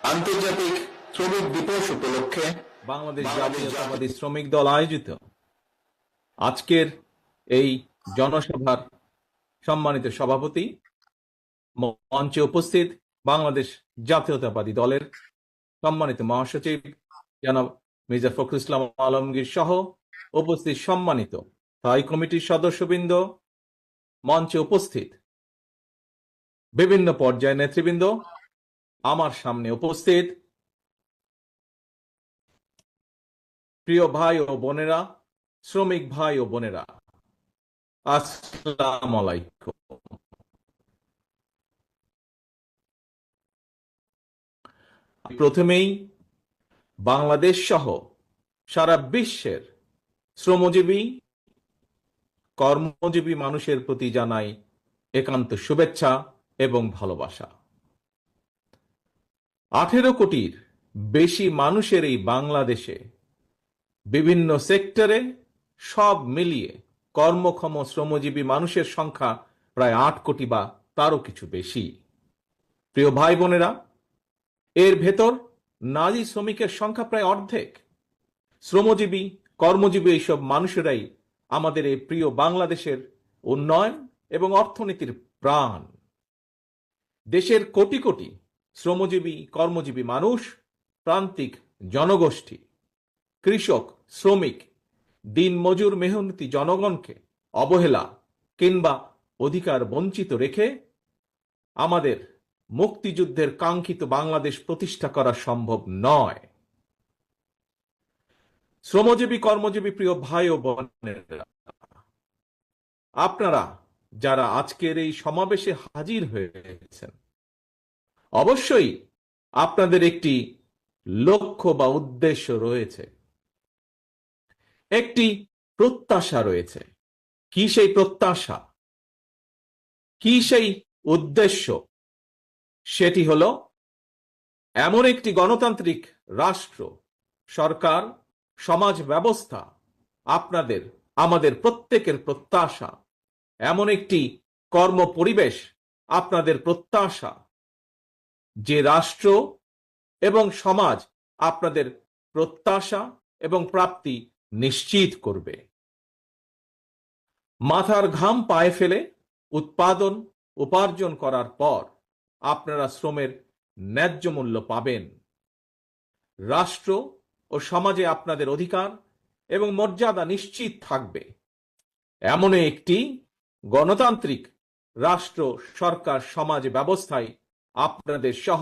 আন্তর্জাতিক শ্রমিক দিবস উপলক্ষে বাংলাদেশ জাতীয়তাবাদী শ্রমিক দল আয়োজিত আজকের এই জনসভার সম্মানিত সভাপতি, মঞ্চে উপস্থিত বাংলাদেশ জাতীয়তাবাদী দলের সম্মানিত মহাসচিব জনাব মির্জা ফখরুল ইসলাম আলমগীর সহ উপস্থিত সম্মানিত স্থায়ী কমিটির সদস্যবৃন্দ, মঞ্চে উপস্থিত বিভিন্ন পর্যায়ের নেতৃবৃন্দ, আমার সামনে উপস্থিত প্রিয় ভাই ও বোনেরা, শ্রমিক ভাই ও বোনেরা, আসসালামু আলাইকুম। প্রথমেই বাংলাদেশ সহ সারা বিশ্বের শ্রমজীবী কর্মজীবী মানুষের প্রতি জানাই একান্ত শুভেচ্ছা এবং ভালোবাসা। 18 কোটির বেশি মানুষের এই বাংলাদেশে বিভিন্ন সেক্টরে সব মিলিয়ে কর্মক্ষম শ্রমজীবী মানুষের সংখ্যা প্রায় 8 কোটি বা তারও কিছু বেশি। প্রিয় ভাই বোনেরা, এর ভেতর নারী শ্রমিকের সংখ্যা প্রায় অর্ধেক। শ্রমজীবী কর্মজীবী এইসব মানুষেরাই আমাদের এই প্রিয় বাংলাদেশের উন্নয়ন এবং অর্থনীতির প্রাণ। দেশের কোটি কোটি শ্রমজীবী কর্মজীবী মানুষ, প্রান্তিক জনগোষ্ঠী, কৃষক, শ্রমিক, দিনমজুর মেহনতি জনগণকে অবহেলা কিংবা অধিকার বঞ্চিত রেখে আমাদের মুক্তিযুদ্ধের কাঙ্ক্ষিত বাংলাদেশ প্রতিষ্ঠা করা সম্ভব নয়। শ্রমজীবী কর্মজীবী প্রিয় ভাই ও বোনেরা, আপনারা যারা আজকের এই সমাবেশে হাজির হয়েছেন, অবশ্যই আপনাদের একটি লক্ষ্য বা উদ্দেশ্য রয়েছে, একটি প্রত্যাশা রয়েছে। কি সেই প্রত্যাশা, কি সেই উদ্দেশ্য? সেটি হলো এমন একটি গণতান্ত্রিক রাষ্ট্র, সরকার, সমাজ ব্যবস্থা আপনাদের আমাদের প্রত্যেকের প্রত্যাশা। এমন একটি কর্ম পরিবেশ আপনাদের প্রত্যাশা, যে রাষ্ট্র এবং সমাজ আপনাদের প্রত্যাশা এবং প্রাপ্তি নিশ্চিত করবে। মাথার ঘাম পায়ে ফেলে উৎপাদন উপার্জন করার পর আপনারা শ্রমের ন্যায্য মূল্য পাবেন। রাষ্ট্র ও সমাজে আপনাদের অধিকার এবং মর্যাদা নিশ্চিত থাকবে। এমন একটি গণতান্ত্রিক রাষ্ট্র, সরকার, সমাজ ব্যবস্থায় আপনাদের সহ